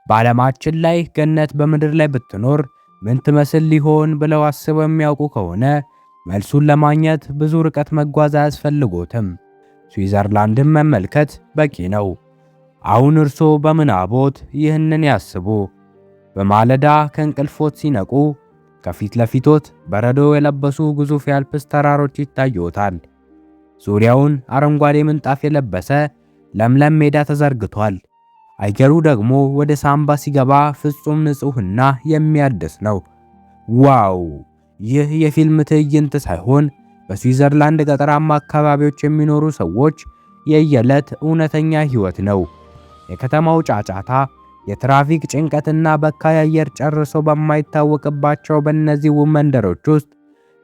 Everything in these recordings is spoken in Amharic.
በዓለማችን ላይ ገነት በምድር ላይ ብትኖር ምን ትመስል ሊሆን ብለው አስበው የሚያውቁ ከሆነ መልሱን ለማግኘት ብዙ ርቀት መጓዝ አያስፈልጎትም። ስዊዘርላንድን መመልከት በቂ ነው። አሁን እርሶ በምናቦት ይህንን ያስቡ። በማለዳ ከእንቅልፎት ሲነቁ ከፊት ለፊቶት በረዶ የለበሱ ግዙፍ የአልፕስ ተራሮች ይታዩታል። ዙሪያውን አረንጓዴ ምንጣፍ የለበሰ ለምለም ሜዳ ተዘርግቷል። አየሩ ደግሞ ወደ ሳምባ ሲገባ ፍጹም ንጹህና የሚያድስ ነው። ዋው! ይህ የፊልም ትዕይንት ሳይሆን በስዊዘርላንድ ገጠራማ አካባቢዎች የሚኖሩ ሰዎች የየዕለት እውነተኛ ሕይወት ነው። የከተማው ጫጫታ፣ የትራፊክ ጭንቀትና በካይ አየር ጨርሶ በማይታወቅባቸው በእነዚህ ውብ መንደሮች ውስጥ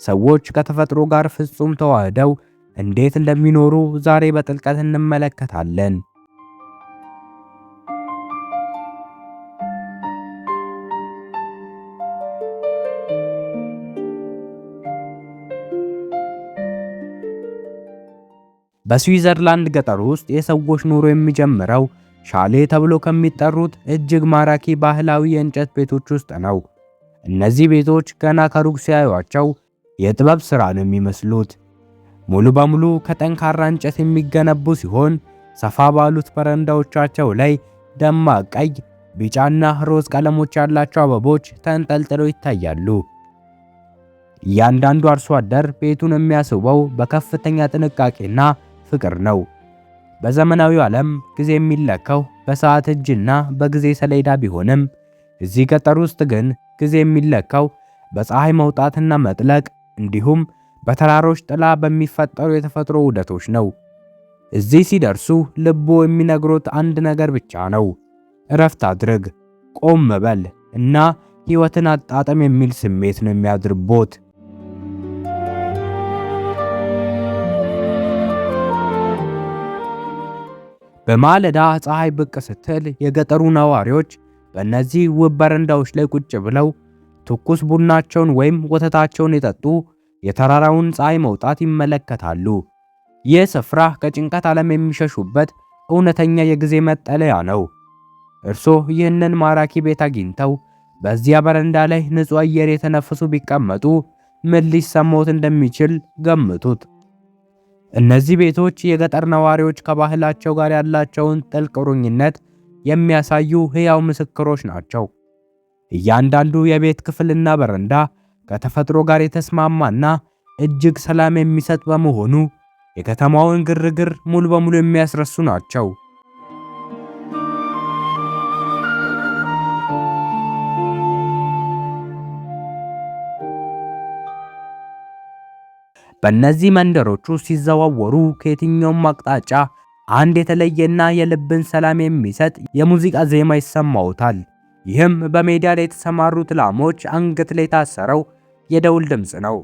ሰዎች ከተፈጥሮ ጋር ፍጹም ተዋህደው እንዴት እንደሚኖሩ ዛሬ በጥልቀት እንመለከታለን። በስዊዘርላንድ ገጠር ውስጥ የሰዎች ኑሮ የሚጀምረው ሻሌ ተብሎ ከሚጠሩት እጅግ ማራኪ ባህላዊ የእንጨት ቤቶች ውስጥ ነው። እነዚህ ቤቶች ገና ከሩቅ ሲያዩአቸው የጥበብ ሥራ ነው የሚመስሉት። ሙሉ በሙሉ ከጠንካራ እንጨት የሚገነቡ ሲሆን ሰፋ ባሉት በረንዳዎቻቸው ላይ ደማቅ ቀይ፣ ቢጫና ሮዝ ቀለሞች ያላቸው አበቦች ተንጠልጥለው ይታያሉ። እያንዳንዱ አርሶ አደር ቤቱን የሚያስውበው በከፍተኛ ጥንቃቄና ፍቅር ነው። በዘመናዊው ዓለም ጊዜ የሚለካው በሰዓት እጅና በጊዜ ሰሌዳ ቢሆንም እዚህ ገጠር ውስጥ ግን ጊዜ የሚለካው በፀሐይ መውጣትና መጥለቅ እንዲሁም በተራሮች ጥላ በሚፈጠሩ የተፈጥሮ ውደቶች ነው። እዚህ ሲደርሱ ልቦ የሚነግሮት አንድ ነገር ብቻ ነው። እረፍት አድርግ፣ ቆም በል እና ሕይወትን አጣጥም የሚል ስሜት ነው የሚያድርቦት። በማለዳ ፀሐይ ብቅ ስትል የገጠሩ ነዋሪዎች በእነዚህ ውብ በረንዳዎች ላይ ቁጭ ብለው ትኩስ ቡናቸውን ወይም ወተታቸውን የጠጡ የተራራውን ፀሐይ መውጣት ይመለከታሉ። ይህ ስፍራ ከጭንቀት ዓለም የሚሸሹበት እውነተኛ የጊዜ መጠለያ ነው። እርሶ ይህንን ማራኪ ቤት አግኝተው በዚያ በረንዳ ላይ ንጹህ አየር የተነፈሱ ቢቀመጡ ምን ሊሰማዎት እንደሚችል ገምቱት። እነዚህ ቤቶች የገጠር ነዋሪዎች ከባህላቸው ጋር ያላቸውን ጥልቅ ቁርኝነት የሚያሳዩ ሕያው ምስክሮች ናቸው። እያንዳንዱ የቤት ክፍልና በረንዳ ከተፈጥሮ ጋር የተስማማና እጅግ ሰላም የሚሰጥ በመሆኑ የከተማውን ግርግር ሙሉ በሙሉ የሚያስረሱ ናቸው። በእነዚህ መንደሮች ውስጥ ሲዘዋወሩ ከየትኛውም አቅጣጫ አንድ የተለየና የልብን ሰላም የሚሰጥ የሙዚቃ ዜማ ይሰማዎታል። ይህም በሜዳ ላይ የተሰማሩት ላሞች አንገት ላይ የታሰረው የደውል ድምፅ ነው።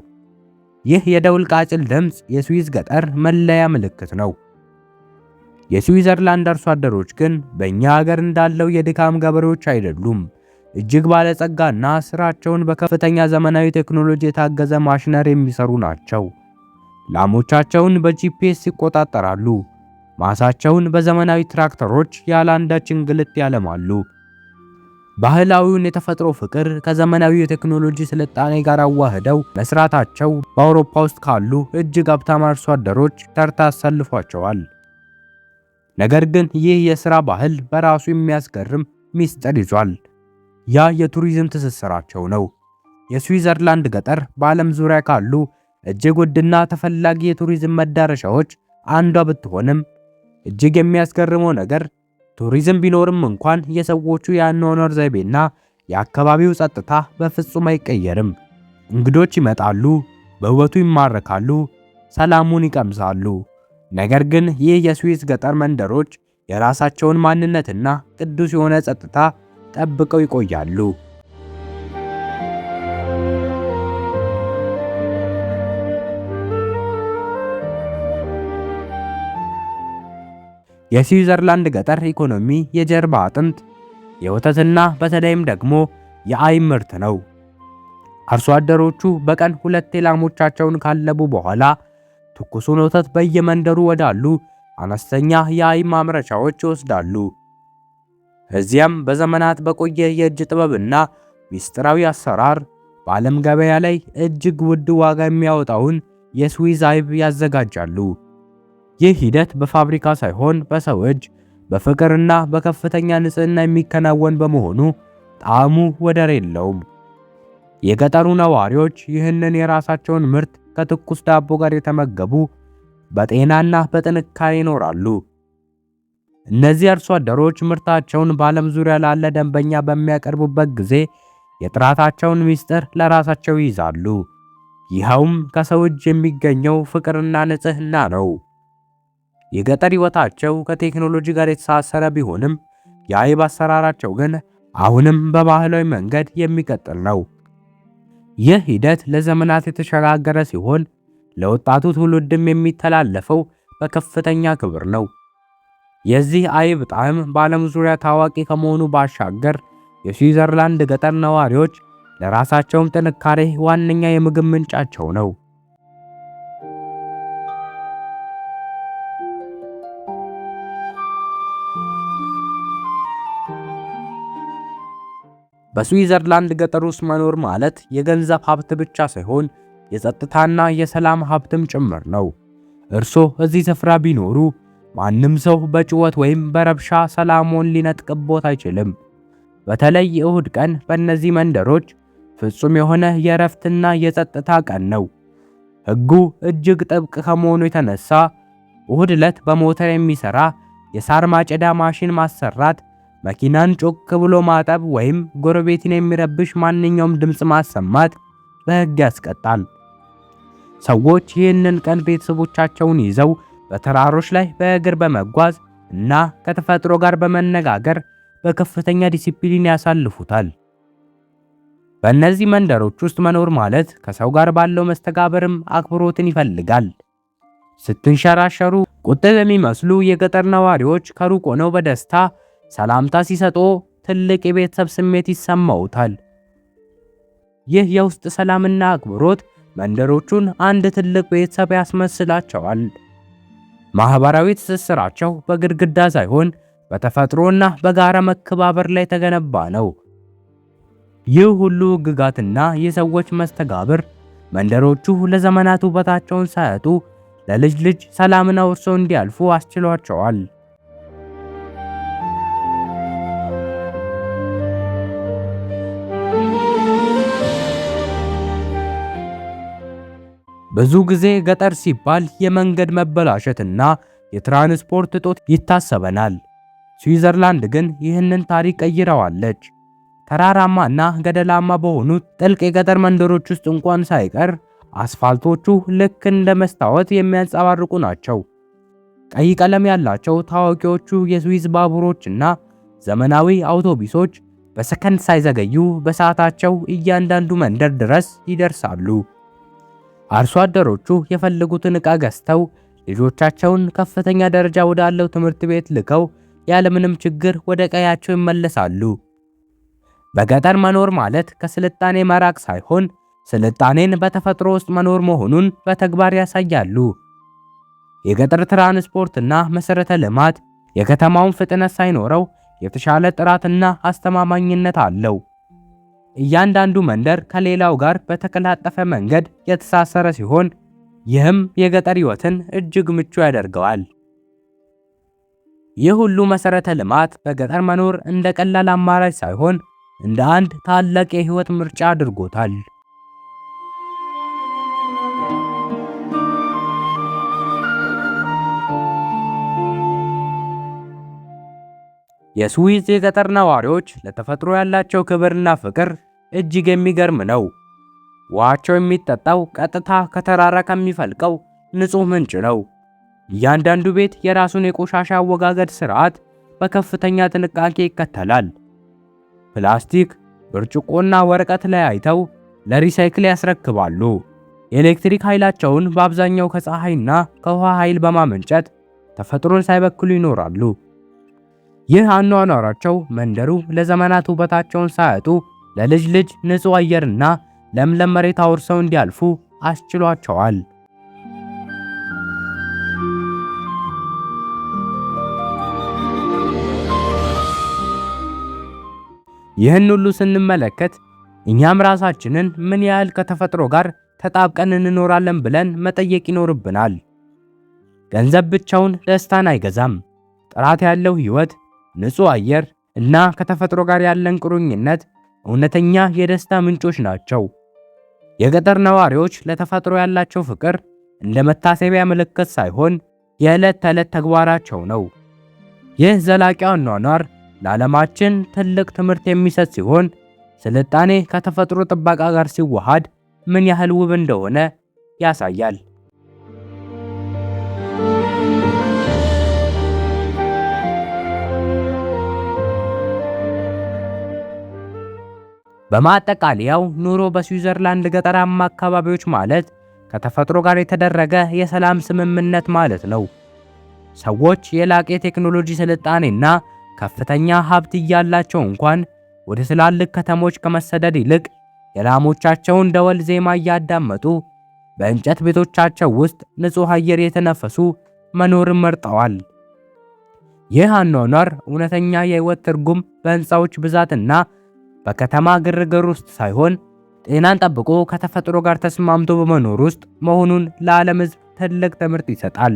ይህ የደውል ቃጭል ድምፅ የስዊዝ ገጠር መለያ ምልክት ነው። የስዊዘርላንድ አርሶ አደሮች ግን በእኛ ሀገር እንዳለው የድካም ገበሬዎች አይደሉም። እጅግ ባለጸጋና ስራቸውን በከፍተኛ ዘመናዊ ቴክኖሎጂ የታገዘ ማሽነሪ የሚሰሩ ናቸው። ላሞቻቸውን በጂፒኤስ ይቆጣጠራሉ። ማሳቸውን በዘመናዊ ትራክተሮች ያለ አንዳች እንግልት ያለማሉ። ባህላዊውን የተፈጥሮ ፍቅር ከዘመናዊ የቴክኖሎጂ ስልጣኔ ጋር አዋህደው መስራታቸው በአውሮፓ ውስጥ ካሉ እጅግ ሀብታም አርሶ አደሮች ተርታ አሰልፏቸዋል። ነገር ግን ይህ የሥራ ባህል በራሱ የሚያስገርም ሚስጥር ይዟል። ያ የቱሪዝም ትስስራቸው ነው። የስዊዘርላንድ ገጠር በዓለም ዙሪያ ካሉ እጅግ ውድና ተፈላጊ የቱሪዝም መዳረሻዎች አንዷ ብትሆንም እጅግ የሚያስገርመው ነገር ቱሪዝም ቢኖርም እንኳን የሰዎቹ የአኗኗር ዘይቤና የአካባቢው ጸጥታ በፍጹም አይቀየርም። እንግዶች ይመጣሉ፣ በውበቱ ይማረካሉ፣ ሰላሙን ይቀምሳሉ። ነገር ግን ይህ የስዊስ ገጠር መንደሮች የራሳቸውን ማንነትና ቅዱስ የሆነ ጸጥታ ጠብቀው ይቆያሉ። የስዊዘርላንድ ገጠር ኢኮኖሚ የጀርባ አጥንት የወተትና በተለይም ደግሞ የአይብ ምርት ነው። አርሶ አደሮቹ በቀን 2 ላሞቻቸውን ካለቡ በኋላ ትኩሱን ወተት በየመንደሩ ወዳሉ አነስተኛ የአይብ ማምረቻዎች ይወስዳሉ። እዚያም በዘመናት በቆየ የእጅ ጥበብና ሚስጥራዊ አሰራር በዓለም ገበያ ላይ እጅግ ውድ ዋጋ የሚያወጣውን የስዊዝ አይብ ያዘጋጃሉ። ይህ ሂደት በፋብሪካ ሳይሆን በሰው እጅ በፍቅርና በከፍተኛ ንጽህና የሚከናወን በመሆኑ ጣዕሙ ወደር የለውም። የገጠሩ ነዋሪዎች ይህንን የራሳቸውን ምርት ከትኩስ ዳቦ ጋር የተመገቡ በጤናና በጥንካሬ ይኖራሉ። እነዚህ አርሶ አደሮች ምርታቸውን በዓለም ዙሪያ ላለ ደንበኛ በሚያቀርቡበት ጊዜ የጥራታቸውን ሚስጥር ለራሳቸው ይይዛሉ። ይኸውም ከሰው እጅ የሚገኘው ፍቅርና ንጽህና ነው። የገጠር ሕይወታቸው ከቴክኖሎጂ ጋር የተሳሰረ ቢሆንም የአይብ አሰራራቸው ግን አሁንም በባህላዊ መንገድ የሚቀጥል ነው። ይህ ሂደት ለዘመናት የተሸጋገረ ሲሆን ለወጣቱ ትውልድም የሚተላለፈው በከፍተኛ ክብር ነው። የዚህ አይብ ጣዕም በዓለም ዙሪያ ታዋቂ ከመሆኑ ባሻገር የስዊዘርላንድ ገጠር ነዋሪዎች ለራሳቸውም ጥንካሬ ዋነኛ የምግብ ምንጫቸው ነው። በስዊዘርላንድ ገጠር ውስጥ መኖር ማለት የገንዘብ ሀብት ብቻ ሳይሆን የጸጥታና የሰላም ሀብትም ጭምር ነው። እርስዎ እዚህ ስፍራ ቢኖሩ ማንም ሰው በጭወት ወይም በረብሻ ሰላሙን ሊነጥቅቦት አይችልም። በተለይ እሁድ ቀን በእነዚህ መንደሮች ፍጹም የሆነ የእረፍትና የጸጥታ ቀን ነው። ሕጉ እጅግ ጥብቅ ከመሆኑ የተነሳ እሁድ ዕለት በሞተር የሚሰራ የሳር ማጨዳ ማሽን ማሰራት፣ መኪናን ጮክ ብሎ ማጠብ ወይም ጎረቤትን የሚረብሽ ማንኛውም ድምፅ ማሰማት በሕግ ያስቀጣል። ሰዎች ይህንን ቀን ቤተሰቦቻቸውን ይዘው በተራሮች ላይ በእግር በመጓዝ እና ከተፈጥሮ ጋር በመነጋገር በከፍተኛ ዲሲፕሊን ያሳልፉታል። በእነዚህ መንደሮች ውስጥ መኖር ማለት ከሰው ጋር ባለው መስተጋብርም አክብሮትን ይፈልጋል። ስትንሸራሸሩ ቁጥብ የሚመስሉ የገጠር ነዋሪዎች ከሩቅ ሆነው በደስታ ሰላምታ ሲሰጡ ትልቅ የቤተሰብ ስሜት ይሰማውታል። ይህ የውስጥ ሰላምና አክብሮት መንደሮቹን አንድ ትልቅ ቤተሰብ ያስመስላቸዋል። ማህበራዊ ትስስራቸው በግድግዳ ሳይሆን በተፈጥሮና በጋራ መከባበር ላይ የተገነባ ነው። ይህ ሁሉ ግጋትና የሰዎች መስተጋብር መንደሮቹ ለዘመናት ውበታቸውን ሳያጡ ለልጅ ልጅ ሰላምና ወርሰው እንዲያልፉ አስችሏቸዋል። ብዙ ጊዜ ገጠር ሲባል የመንገድ መበላሸትና የትራንስፖርት እጦት ይታሰበናል። ስዊዘርላንድ ግን ይህንን ታሪክ ቀይረዋለች። ተራራማና ገደላማ በሆኑት ጥልቅ የገጠር መንደሮች ውስጥ እንኳን ሳይቀር አስፋልቶቹ ልክ እንደ መስታወት የሚያንጸባርቁ ናቸው። ቀይ ቀለም ያላቸው ታዋቂዎቹ የስዊዝ ባቡሮችና ዘመናዊ አውቶቡሶች በሰከንድ ሳይዘገዩ በሰዓታቸው እያንዳንዱ መንደር ድረስ ይደርሳሉ። አርሶ አደሮቹ የፈለጉትን ዕቃ ገዝተው ልጆቻቸውን ከፍተኛ ደረጃ ወዳለው ትምህርት ቤት ልከው ያለምንም ችግር ወደ ቀያቸው ይመለሳሉ። በገጠር መኖር ማለት ከስልጣኔ መራቅ ሳይሆን ስልጣኔን በተፈጥሮ ውስጥ መኖር መሆኑን በተግባር ያሳያሉ። የገጠር ትራንስፖርትና መሰረተ ልማት የከተማውን ፍጥነት ሳይኖረው የተሻለ ጥራትና አስተማማኝነት አለው። እያንዳንዱ መንደር ከሌላው ጋር በተቀላጠፈ መንገድ የተሳሰረ ሲሆን ይህም የገጠር ሕይወትን እጅግ ምቹ ያደርገዋል። ይህ ሁሉ መሰረተ ልማት በገጠር መኖር እንደ ቀላል አማራጭ ሳይሆን እንደ አንድ ታላቅ የሕይወት ምርጫ አድርጎታል። የስዊዝ የገጠር ነዋሪዎች ለተፈጥሮ ያላቸው ክብርና ፍቅር እጅግ የሚገርም ነው። ውሃቸው የሚጠጣው ቀጥታ ከተራራ ከሚፈልቀው ንጹህ ምንጭ ነው። እያንዳንዱ ቤት የራሱን የቆሻሻ አወጋገድ ስርዓት በከፍተኛ ጥንቃቄ ይከተላል። ፕላስቲክ፣ ብርጭቆና ወረቀት ለያይተው ለሪሳይክል ያስረክባሉ። የኤሌክትሪክ ኃይላቸውን በአብዛኛው ከፀሐይና ከውሃ ኃይል በማመንጨት ተፈጥሮን ሳይበክሉ ይኖራሉ። ይህ አኗኗራቸው መንደሩ ለዘመናት ውበታቸውን ሳያጡ ለልጅ ልጅ ንጹህ አየርና ለምለም መሬት አውርሰው እንዲያልፉ አስችሏቸዋል። ይህን ሁሉ ስንመለከት እኛም ራሳችንን ምን ያህል ከተፈጥሮ ጋር ተጣብቀን እንኖራለን ብለን መጠየቅ ይኖርብናል። ገንዘብ ብቻውን ደስታን አይገዛም። ጥራት ያለው ሕይወት፣ ንጹህ አየር እና ከተፈጥሮ ጋር ያለን ቁርኝነት እውነተኛ የደስታ ምንጮች ናቸው። የገጠር ነዋሪዎች ለተፈጥሮ ያላቸው ፍቅር እንደ መታሰቢያ ምልክት ሳይሆን የዕለት ተዕለት ተግባራቸው ነው። ይህ ዘላቂ አኗኗር ለዓለማችን ትልቅ ትምህርት የሚሰጥ ሲሆን ስልጣኔ ከተፈጥሮ ጥበቃ ጋር ሲዋሃድ ምን ያህል ውብ እንደሆነ ያሳያል። በማጠቃለያው ኑሮ በስዊዘርላንድ ገጠራማ አካባቢዎች ማለት ከተፈጥሮ ጋር የተደረገ የሰላም ስምምነት ማለት ነው። ሰዎች የላቀ የቴክኖሎጂ ስልጣኔና ከፍተኛ ሀብት እያላቸው እንኳን ወደ ትላልቅ ከተሞች ከመሰደድ ይልቅ የላሞቻቸውን ደወል ዜማ እያዳመጡ በእንጨት ቤቶቻቸው ውስጥ ንጹህ አየር የተነፈሱ መኖርን መርጠዋል። ይህ አኗኗር እውነተኛ የህይወት ትርጉም በህንፃዎች ብዛትና በከተማ ግርግር ውስጥ ሳይሆን ጤናን ጠብቆ ከተፈጥሮ ጋር ተስማምቶ በመኖር ውስጥ መሆኑን ለዓለም ህዝብ ትልቅ ትምህርት ይሰጣል።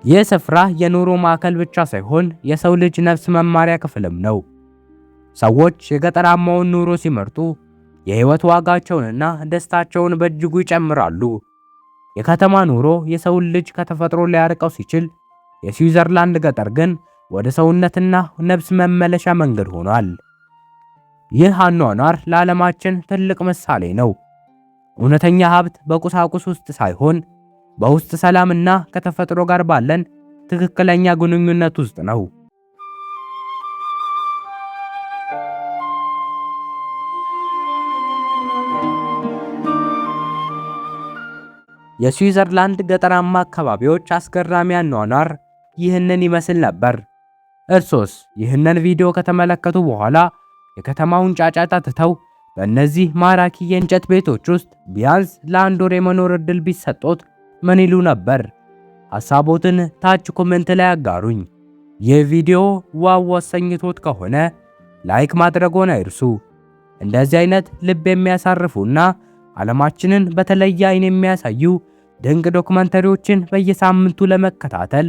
ይህ ስፍራ የኑሮ ማዕከል ብቻ ሳይሆን የሰው ልጅ ነፍስ መማሪያ ክፍልም ነው። ሰዎች የገጠራማውን ኑሮ ሲመርጡ የህይወት ዋጋቸውንና ደስታቸውን በእጅጉ ይጨምራሉ። የከተማ ኑሮ የሰውን ልጅ ከተፈጥሮ ሊያርቀው ሲችል፣ የስዊዘርላንድ ገጠር ግን ወደ ሰውነትና ነፍስ መመለሻ መንገድ ሆኗል። ይህ አኗኗር ለዓለማችን ትልቅ ምሳሌ ነው። እውነተኛ ሀብት በቁሳቁስ ውስጥ ሳይሆን በውስጥ ሰላምና ከተፈጥሮ ጋር ባለን ትክክለኛ ግንኙነት ውስጥ ነው። የስዊዘርላንድ ገጠራማ አካባቢዎች አስገራሚ አኗኗር ይህንን ይመስል ነበር። እርሶስ ይህንን ቪዲዮ ከተመለከቱ በኋላ የከተማውን ጫጫታ ትተው በእነዚህ ማራኪ የእንጨት ቤቶች ውስጥ ቢያንስ ለአንድ ወር የመኖር ዕድል ቢሰጦት ምን ይሉ ነበር? ሐሳቦትን ታች ኮሜንት ላይ አጋሩኝ። ይህ ቪዲዮ ዋው አሰኝቶት ከሆነ ላይክ ማድረግዎን አይርሱ። እንደዚህ አይነት ልብ የሚያሳርፉና ዓለማችንን በተለየ አይን የሚያሳዩ ድንቅ ዶክመንተሪዎችን በየሳምንቱ ለመከታተል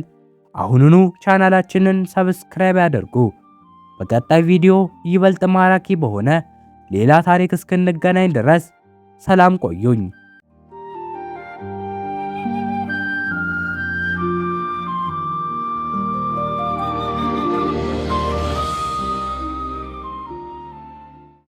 አሁኑኑ ቻናላችንን ሰብስክራይብ ያድርጉ። በቀጣይ ቪዲዮ ይበልጥ ማራኪ በሆነ ሌላ ታሪክ እስክንገናኝ ድረስ ሰላም ቆዩኝ።